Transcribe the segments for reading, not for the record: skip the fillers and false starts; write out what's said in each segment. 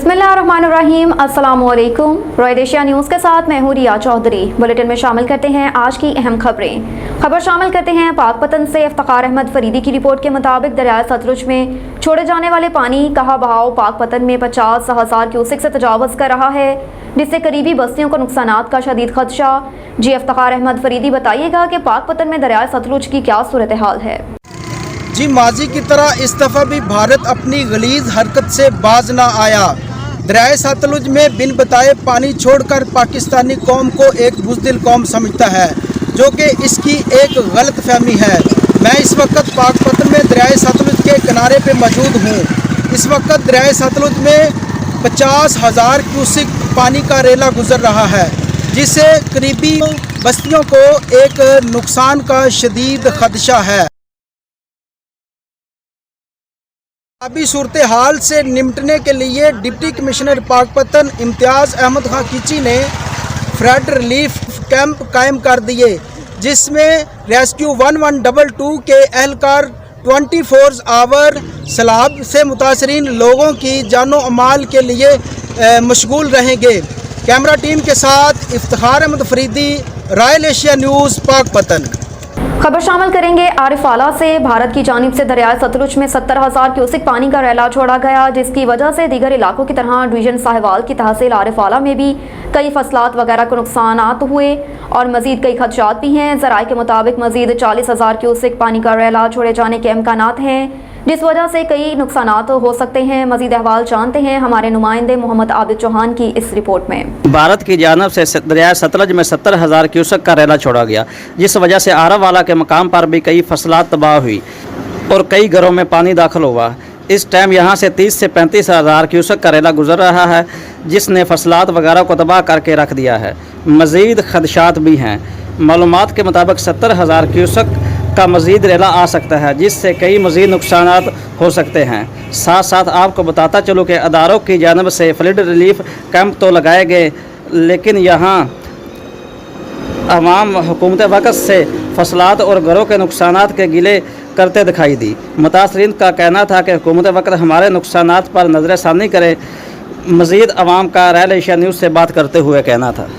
बिस्मिल्लाहिर्रहमानिर्रहीम, अस्सलामुअलैकुम। Royal Asia news के साथ मैं हूँ रिया चौधरी। बुलेटिन में शामिल करते हैं आज की अहम खबरें। खबर शामिल करते हैं पाकपतन से इफ्तिखार अहमद फरीदी की रिपोर्ट के मुताबिक दरिया सतलुज में छोड़े जाने वाले पानी का बहाव पाकपतन में 50,000 क्यूसेक से तजावज़ कर रहा है, जिससे करीबी बस्तियों को नुकसानात का शदीद खदशा। जी इफ्तिखार अहमद फरीदी, बताइएगा कि पाकपतन में दरिया सतलुज की क्या सूरत हाल है। जी माजी की तरह इस दफ़ा भी भारत अपनी गलीज हरकत से बाज ना आया। दरिया सतलुज में बिन बताए पानी छोड़कर पाकिस्तानी कौम को एक बुज़दिल कौम समझता है, जो कि इसकी एक गलत फहमी है। मैं इस वक्त पाकपतन में दरिया सतलुज के किनारे पे मौजूद हूँ। इस वक्त दरिया सतलुज में 50,000 क्यूसेक पानी का रेला गुजर रहा है, जिससे करीबी बस्तियों को एक नुकसान का शदीद खदशा है। अभी सूरत हाल से निपटने के लिए डिप्टी कमिश्नर पाकपतन इम्तियाज़ अहमद खां कीची ने फ्लड रिलीफ कैंप कायम कर दिए, जिसमें रेस्क्यू 1122 के एहलकार 24 आवर सैलाब से मुतासरीन लोगों की जानो अमाल के लिए मशगूल रहेंगे। कैमरा टीम के साथ Iftikhar Ahmed Faridi, Royal Asia News, Pakpattan. खबर शामिल करेंगे आरिफ आला से। भारत की जानिब से दरिया सतलुज में 70,000 क्यूसेक पानी का रेला छोड़ा गया, जिसकी वजह से दीगर इलाकों की तरह डिवीजन साहिवाल की तहसील आरिफ आला में भी कई फसलात वगैरह को नुकसानात हुए और मजीद कई खदशात भी हैं। ज़राए के मुताबिक मजीद 40,000 क्यूसेक पानी का रेला छोड़े जाने के इम्कानात हैं, जिस वजह से कई नुकसानात हो सकते हैं। मजीद अहवाल जानते हैं हमारे नुमाइंदे मोहम्मद आबिद चौहान की इस रिपोर्ट में। भारत की जानिब से दरिया सतलुज में 70,000 क्यूसेक का रेला छोड़ा गया, जिस वजह से आरव वाला के मकाम पर भी कई फसलात तबाह हुई और कई घरों में पानी दाखिल हुआ। इस टाइम यहाँ से 30 से 35,000 क्यूसेक का रेला गुजर रहा है, जिसने फसलात वगैरह को तबाह करके रख दिया है। मज़ीद खदशात भी हैं। मालूमात के मुताबिक 70,000 क्यूसेक का मज़ीद रेला आ सकता है, जिससे कई मज़ीद नुकसानात हो सकते हैं। साथ साथ आपको बताता चलो कि अदारों की जानिब से फ्लड रिलीफ कैंप तो लगाए गए, लेकिन यहाँ अवाम हुकूमत वक़्त से फसलात और घरों के नुकसानात के गिले करते दिखाई दी। मुतासरीन का कहना था कि हुकूमत वक़्त हमारे नुकसानात पर नज़रसानी करे। मज़ीद अवाम का रॉयल एशिया न्यूज़ से बात करते हुए कहना था।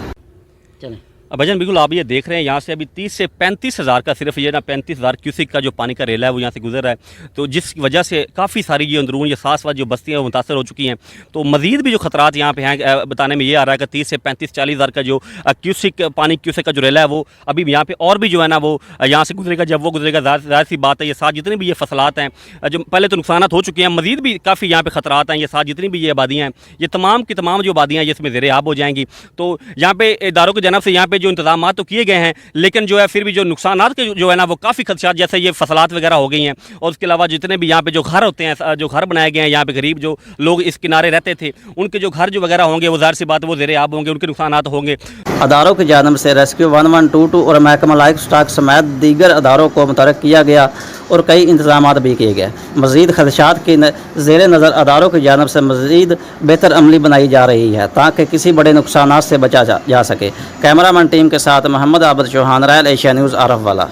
चलें भजन, बिल्कुल आप ये देख रहे हैं यहाँ से अभी 30 से 35,000 का सिर्फ ये ना 35,000 क्यूसेक का जो पानी का रेला है वो यहाँ से गुजर रहा है, तो जिस वजह से काफ़ी सारी ये अंदरून ये साथ जो बस्तियाँ मुतासर हो चुकी हैं। तो मज़ीद भी जो खतरात यहाँ पे हैं बताने में ये आ रहा है कि 30 से 35-40,000 का जो क्यूसेक का जो रेला है वो अभी यहाँ पे और भी जो है ना वो यहाँ से गुजरेगा। जब वो गुजरेगा ज़ाहिर सी बात है ये साथ जितने भी ये फसलात हैं जो पहले तो नुकसान हो चुके हैं, मज़ीद भी काफ़ी यहाँ पर खतरात हैं। ये साथ जितनी भी ये आबादियाँ हैं, ये तमाम की तमाम जो आबादियाँ हैं इसमें ज़ेर आब हो जाएंगी। तो यहाँ पे इदारों की जानब से यहाँ पे जो इंतजाम तो किए गए हैं, लेकिन जो है फिर भी जो नुकसानात के जो है ना वो काफ़ी खदशात, जैसे ये फसलात वगैरह हो गई हैं और उसके अलावा जितने भी यहाँ पे जो घर होते हैं, जो घर बनाए गए हैं यहाँ पे गरीब जो लोग इस किनारे रहते थे, उनके जो घर जो वगैरह होंगे वो ज़ाहिर सी बात है वो ज़ेर आब होंगे, उनके नुकसानात होंगे। अदारों की जानिब से रेस्क्यू 1122 और महकमा लाइफ स्टॉक समेत दीगर अदारों को मुतहर्रिक किया गया और कई इंतजाम भी किए गए। मज़ीद खदशात की ज़ेर नज़र अदारों की जानिब से मज़ीद बेहतर अमली बनाई जा रही है, ताकि किसी बड़े नुकसानात से बचा जा सके। कैमरामैन टीम के साथ Mohammad Abid Chauhan, Royal Asia News, Arifwala.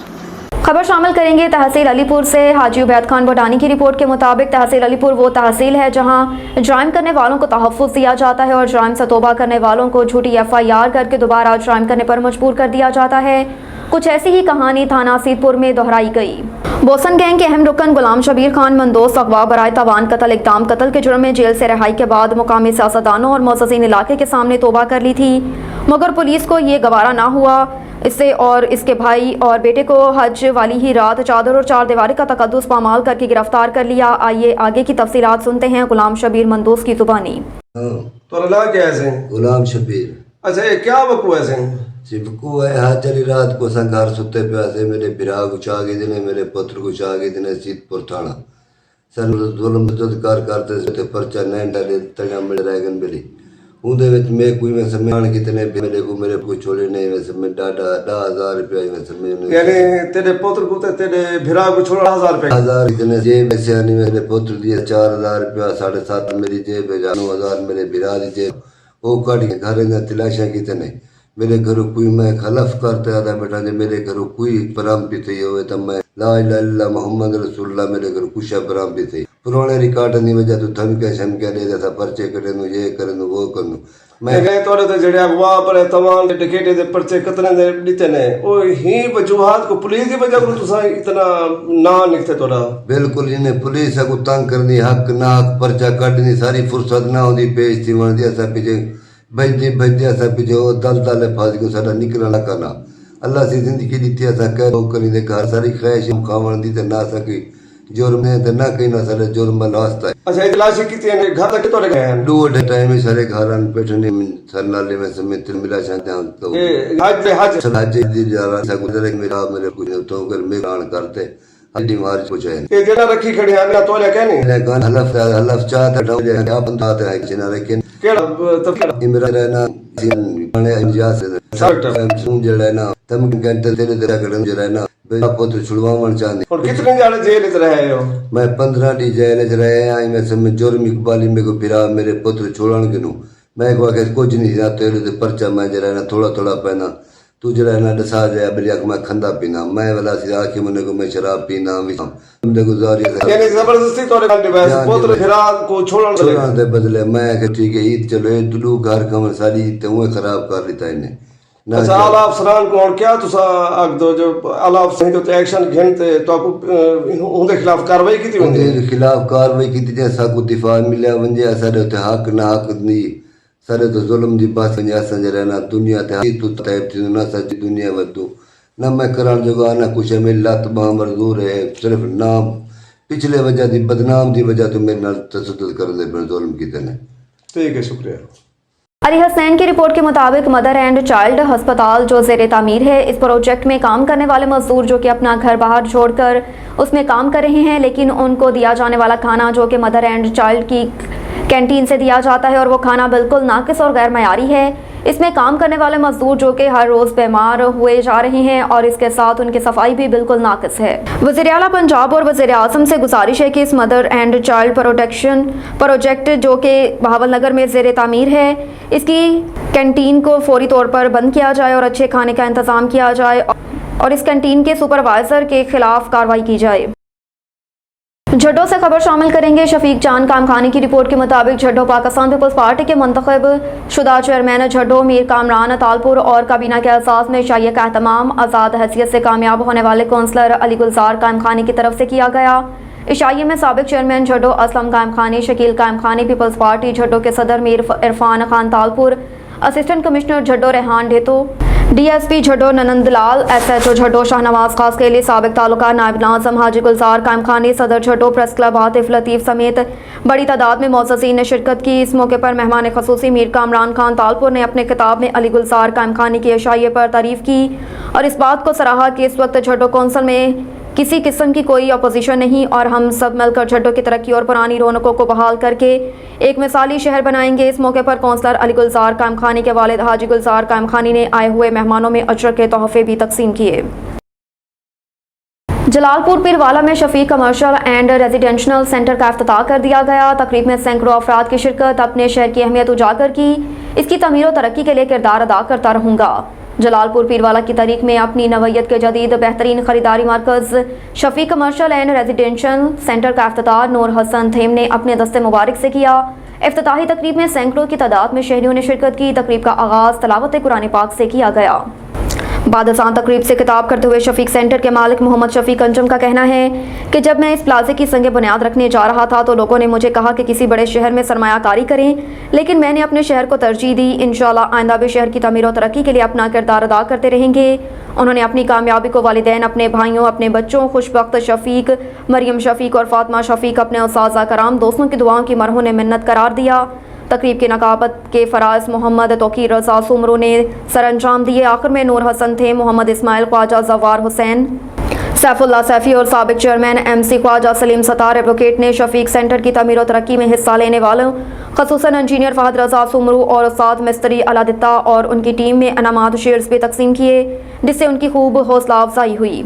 खबर शामिल करेंगे तहसील अलीपुर से। हाजी उबैद खान बोटानी की रिपोर्ट के मुताबिक तहसील अलीपुर वो तहसील है जहां जुर्म करने वालों को तहफ़्फ़ुज़ दिया जाता है और जुर्म से तौबा करने वालों को झूठी FIR करके दोबारा जुर्म करने पर मजबूर कर दिया जाता है। कुछ ऐसी ही कहानी थाना सीतपुर में दोहराई गई। बोसन गैंग के अहम रुकन गुलाम शबीर खान मंदोस अगवा बराए तावान कत्ल इक़दाम कत्ल के जुर्म में जेल से रिहाई के बाद मुकामी सियासतदानों और मुअज़्ज़िज़ीन इलाके के सामने तौबा कर ली थी, मगर पुलिस को ये गवारा ना हुआ। इससे और इसके भाई और बेटे को हज वाली ही रात चादर और चार दीवारी का तकद्दुस पामाल करके गिरफ्तार कर लिया। आइए आगे की तफसीलात सुनते हैं गुलाम शबीर मंदोस की जुबानी। गुलाम शबीर। अच्छा, ये क्या वकू है? सिबकू है हज चली रात को घर सुते प्यासे मेरे बिरा को चाह के दिने, मेरे पुत्र को चाह के दिने सीतपुर थाना सर जुल्म कर करते परचा नहीं डाले तड़िया मिल रहेगन बेली उनदे विच मैं कोई में सम्मान कितने मेरे को छोड़े नहीं वैसे मैं 10,000 रुपया वैसे मैं यानी तेरे पुत्र को तेरे भिरा को छोड़ा 1,000 रुपया 1,000 इतने जेब में से नहीं मेरे पुत्र दिए 4,000 रुपया 7.5 मेरी जेब है 9,000 मेरे भिरा दी जेब वो काट के घर में तलाशा कितने मेरे घरों कोई मैं खलफ करते आता बेटा जे मेरे घरों कोई परम पीते हुए तो मैं لا الہ الا اللہ محمد رسول اللہ میرے گھر کچھ برام بھی تھے پرانے ریکارڈ نہیں وجہ تو دھمکیاں شمکیاں دے دیتا پرچے کٹے نو یہ کرے نو وہ کرنو میں گئے توڑے تے جڑے اغوا پر تمام ڈکیٹے دے پرچے کتنے دے دیتے نے او ہی وجوہات کو پولیس دی وجہ کو تساں اتنا نہ لکھتے توڑا بالکل انہیں پولیس کو تنگ کرنی حق نہ حق پرچہ کٹنی ساری فرصت نہ ہوندی پیش تھی وردی ایسا پیچھے بھجدی ایسا پیچھے وہ دل دل پھاس کو ساڈا نکلنا کرنا اللہ سے زندگی دیتی ایسا کہہ رو کری دے گھر ساری خواہش مقامن دی تے نہ سکی جرم نے تے نہ کہیں نہ سارے جرم واسطہ ہے اچھا اجلاس کیتی ہیں گھر تک توڑے گئے ہیں ڈوڑ ٹائم میں سارے گھران پیٹھنے سر نالے میں سمیت ملا چاہتے ہیں تو حج دی جا رہا سا گزرے میرا میرے کچھ تو کر میران کرتے ہڈی مار پوچھے یہ جنا رکھی کھڑی ہیں تو لے کہنے لیکن حلف چاہتا ڈھو جائے گا اپن داتے ہیں چنا رکھیں کیڑا تفکر عمران رہنا بنے انجاز سن جڑے نا تم گھنٹے تیرے تیرا کڑن جڑے نا بیٹا پوتر چھڑواون چاہندے اور کتنے جانے جیل وچ رہے ہو میں 15 ڈی جیل وچ رہے ہیں میں سم جرم اقبالی میں کو پھرا میرے پوتر چھوڑن کنو میں کو کہ کچھ نہیں جا تیرے تے پرچہ میں جڑا نا تھوڑا تھوڑا پینا تو جڑا نا دسا جائے بلی اک میں کھندا پینا میں والا سی آکھی من کو میں شراب پینا وی دے گزاری یعنی زبردستی توڑے کھڑے بس پوتر پھرا کو چھوڑن دے بدلے میں کہ ٹھیک ہے عید چلو یہ دلو گھر کم ساری تے وہ خراب کر لیتا انہیں اچھا اعلیٰ افسران کو کیا تسا اگ دو جو اعلیٰ افسران جو ایکشن گھنتے تو ان کے خلاف کاروائی کی تھی ان کے خلاف کاروائی کی تھی جیسا کو دفاع ملیا ونجے سارے تے حق نہ حق نہیں سارے تو ظلم دی بات ونجے سنج رہنا دنیا تے تو تیب تھی نہ سچ دنیا ودو نہ میں کران جگہ نہ کچھ ہے میری لات باں مردور ہے صرف نام پچھلے وجہ دی بدنام دی وجہ تو میرے نال تشدد کرنے پر ظلم کیتے نے ٹھیک ہے شکریہ علی حسین کی رپورٹ کے مطابق مدر اینڈ چائلڈ ہسپتال جو زیر تعمیر ہے اس پروجیکٹ میں کام کرنے والے مزدور جو کہ اپنا گھر باہر چھوڑ کر اس میں کام کر رہے ہیں لیکن ان کو دیا جانے والا کھانا جو کہ مدر اینڈ چائلڈ کی کینٹین سے دیا جاتا ہے اور وہ کھانا بالکل ناقص اور غیر معیاری ہے اس میں کام کرنے والے مزدور جو کہ ہر روز بیمار ہوئے جا رہے ہیں اور اس کے ساتھ ان کی صفائی بھی بالکل ناقص ہے وزیر اعلیٰ پنجاب اور وزیر اعظم سے گزارش ہے کہ اس mother and child protection project جو کہ بہاول نگر میں زیر تعمیر ہے اس کی کینٹین کو فوری طور پر بند کیا جائے اور اچھے کھانے کا انتظام کیا جائے اور اس کینٹین کے سپروائزر کے خلاف کارروائی کی جائے جھڈو سے خبر شامل کریں گے شفیق جان کامخانی کی رپورٹ کے مطابق جھڈو پاکستان پیپلز پارٹی کے منتخب شدہ چیئرمین جھڈو میر کامران تالپور اور کابینہ کے اعزاز میں شائع کا اہتمام آزاد حیثیت سے کامیاب ہونے والے کونسلر علی گلزار کامخانی کی طرف سے کیا گیا عشائیے میں سابق چیئرمین جھڈو اسلم کامخانی شکیل کامخانی پیپلز پارٹی جھڈو کے صدر Mir Irfan Khan Talpur assistant commissioner Jhuddo Rehan Dhetu D S P Jhuddo Nanand Lal S H O Jhuddo Shahnawaz خاص کے لیے سابق تعلقہ نائب ناظم حاجی گلزار کامخانی صدر جھڈو پریس کلب عاطف لطیف سمیت بڑی تعداد میں معززین نے شرکت کی اس موقع پر مہمان خصوصی میر کامران خان تالپور نے اپنے خطاب میں علی گلزار کامخانی کی عشائیے پر تعریف کی اور اس بات کو سراہا کہ اس وقت جھڈو کونسل میں کسی قسم کی کوئی اپوزیشن نہیں اور ہم سب مل کر جھڈو کی ترقی اور پرانی رونقوں کو بحال کر کے ایک مثالی شہر بنائیں گے اس موقع پر کونسلر علی گلزار کامخانی کے والد حاجی گلزار کامخانی نے آئے ہوئے مہمانوں میں اجر کے تحفے بھی تقسیم کیے جلال پور پیروالا میں شفیق کمرشل اینڈ ریزیڈینشل سینٹر کا افتتاح کر دیا گیا تقریب میں سینکڑوں افراد کی شرکت اپنے شہر کی اہمیت اجاگر کی اس کی تعمیر و ترقی کے لیے کردار ادا کرتا رہوں گا جلال پور پیروالا کی تاریخ میں اپنی نوعیت کے جدید بہترین خریداری مرکز شفیق کمرشل اینڈ ریزیڈینشل سینٹر کا افتتاح نور حسن تھیم نے اپنے دست مبارک سے کیا افتتاحی تقریب میں سینکڑوں کی تعداد میں شہریوں نے شرکت کی تقریب کا آغاز تلاوت قرآن پاک سے کیا گیا بعد ازاں تقریب سے خطاب کرتے ہوئے شفیق سینٹر کے مالک محمد شفیق انجم کا کہنا ہے کہ جب میں اس پلازے کی سنگ بنیاد رکھنے جا رہا تھا تو لوگوں نے مجھے کہا کہ کسی بڑے شہر میں سرمایہ کاری کریں لیکن میں نے اپنے شہر کو ترجیح دی انشاءاللہ آئندہ بھی شہر کی تعمیر و ترقی کے لیے اپنا کردار ادا کرتے رہیں گے انہوں نے اپنی کامیابی کو والدین اپنے بھائیوں اپنے بچوں خوشبخت شفیق مریم شفیق اور فاطمہ شفیق اپنے اساتذہ کرام دوستوں کی دعاؤں کی مرہون منت قرار دیا تقریب کی نقابت کے فراز محمد توقیر رضا سمرو نے سر انجام دیے آخر میں نور حسن تھے محمد اسماعیل خواجہ زوار حسین سیف اللہ سیفی اور سابق چیئرمین ایم سی خواجہ سلیم ستار ایڈوکیٹ نے شفیق سینٹر کی تعمیر و ترقی میں حصہ لینے والوں خصوصاً انجینئر فہد رضا سمرو اور استاد مستری علادتہ اور ان کی ٹیم میں انعامات شیئرز بھی تقسیم کیے جس سے ان کی خوب حوصلہ افزائی ہوئی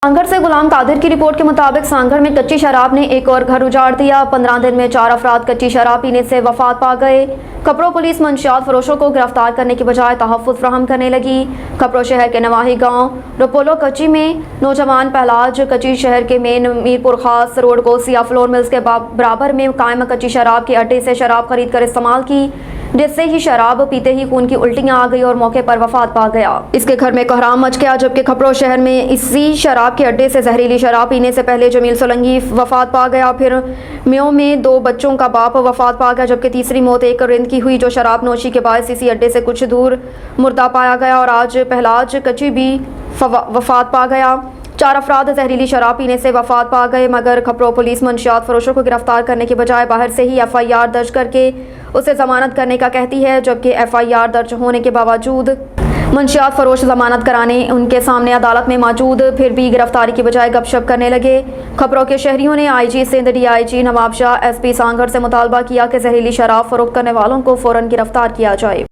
सांगड़ से गुलाम कादिर की रिपोर्ट के मुताबिक सांगड़ में कच्ची शराब ने एक और घर उजाड़ दिया। 15 दिन में 4 अफराद कच्ची शराब पीने से वफात पा गए। खपड़ो पुलिस मंशियात फरोशों को गिरफ्तार करने की बजाय तहफ़्फ़ुज़ फराहम करने लगी। खपड़ो शहर के नवाही गांव रोपोलो कच्ची में नौजवान पहलाज कच्ची शहर के मेन मीरपुर खास रोड को सिया फ्लोर मिल्स के बराबर में कायम कच्ची शराब के अड्डे से शराब खरीद कर इस्तेमाल की, जिससे ही शराब पीते ही खून की उल्टियां आ गई और मौके पर वफात पा गया। इसके घर में कोहराम मच गया, जबकि खपड़ो शहर में इसी शराब के अड्डे से जहरीली शराब पीने से पहले जमील सोलंगी वफात पा गया। फिर म्यों में 2 बच्चों का बाप वफात पा गया, जबकि तीसरी मौत एक रिंद की हुई जो शराब नोशी के बायस इसी अड्डे से कुछ दूर मुर्दा पाया गया। और आज पहलाज कच्ची भी वफात पा गया। 4 अफराद जहरीली शराब पीने से वफात पा गए, मगर खपड़ो पुलिस मंशियात फरोशों को गिरफ्तार करने के बजाय बाहर से ही FIR दर्ज करके उसे जमानत करने का कहती है, जबकि FIR दर्ज होने के बावजूद मंशियात फरोश जमानत कराने उनके सामने अदालत में मौजूद फिर भी गिरफ्तारी की बजाय गपशप करने लगे। खपड़ों के शहरियों ने IG Sindh DIG Nawab Shah SP Sanghar से मुतालबा किया कि जहरीली शराब फरोख्त करने वालों को फौरन गिरफ्तार किया जाए।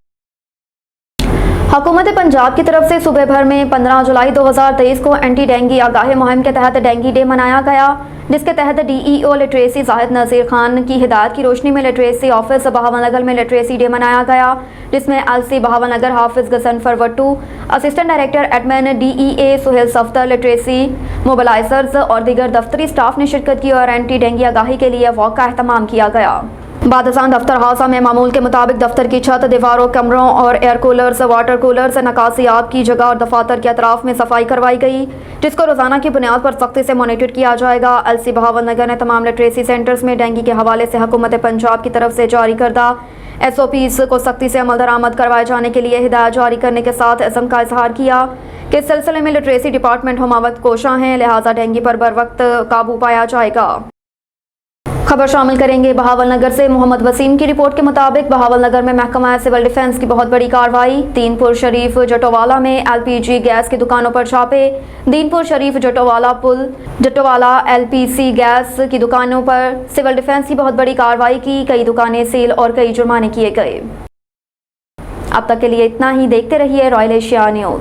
हुकूमत पंजाब की तरफ से सूबे भर में 15 जुलाई 2023 को एंटी डेंगी आगाही मुहिम के तहत डेंगी डे मनाया गया, जिसके तहत DEO लिटरेसी जाहिद नज़ीर खान की हिदायत की रोशनी में लिटरेसी ऑफिस बहावलनगर में लिटरेसी डे मनाया गया, जिसमें LC Bahawalnagar Hafiz Ghazanfar Wattoo, assistant director admin DEA Suhail Saftar, literacy mobilisers और दीगर दफ्तरी स्टाफ ने शिरकत की और एंटी डेंगी आगाही के लिए वॉक का अहतमाम किया गया। बादशाह दफ्तर हाउसा में मामूल के मुताबिक दफ्तर की छत, दीवारों, कमरों और एयर कूलर्स, वाटर कूलर्स, नकासियाब की जगह और दफातर के अतराफ में सफाई करवाई गई, जिसको रोजाना की बुनियाद पर सख्ती से मॉनिटर किया जाएगा। LC बहावलनगर ने तमाम लिटरेसी सेंटर्स में डेंगी के हवाले से हुकूमत पंजाब की तरफ से जारी करदा SOPs को सख्ती से अमल दरामद करवाए जाने के लिए हिदायत जारी करने के साथ इज़्म का इजहार किया कि इस सिलसिले में लिटरेसी डिपार्टमेंट हमावक्त कोशा हैं, लिहाजा डेंगी पर बर वक्त काबू पाया जाएगा। खबर शामिल करेंगे बहावलनगर से। मोहम्मद वसीम की रिपोर्ट के मुताबिक बहावलनगर में महकमा सिविल डिफेंस की बहुत बड़ी कार्रवाई। दीनपुर शरीफ जटोवाला में LPG गैस की दुकानों पर छापे। दीनपुर शरीफ जटोवाला LPC गैस की दुकानों पर सिविल डिफेंस की बहुत बड़ी कार्रवाई की। कई दुकानें सील और कई जुर्माने किए गए। अब तक के लिए इतना ही। देखते रहिए रॉयल एशिया न्यूज़।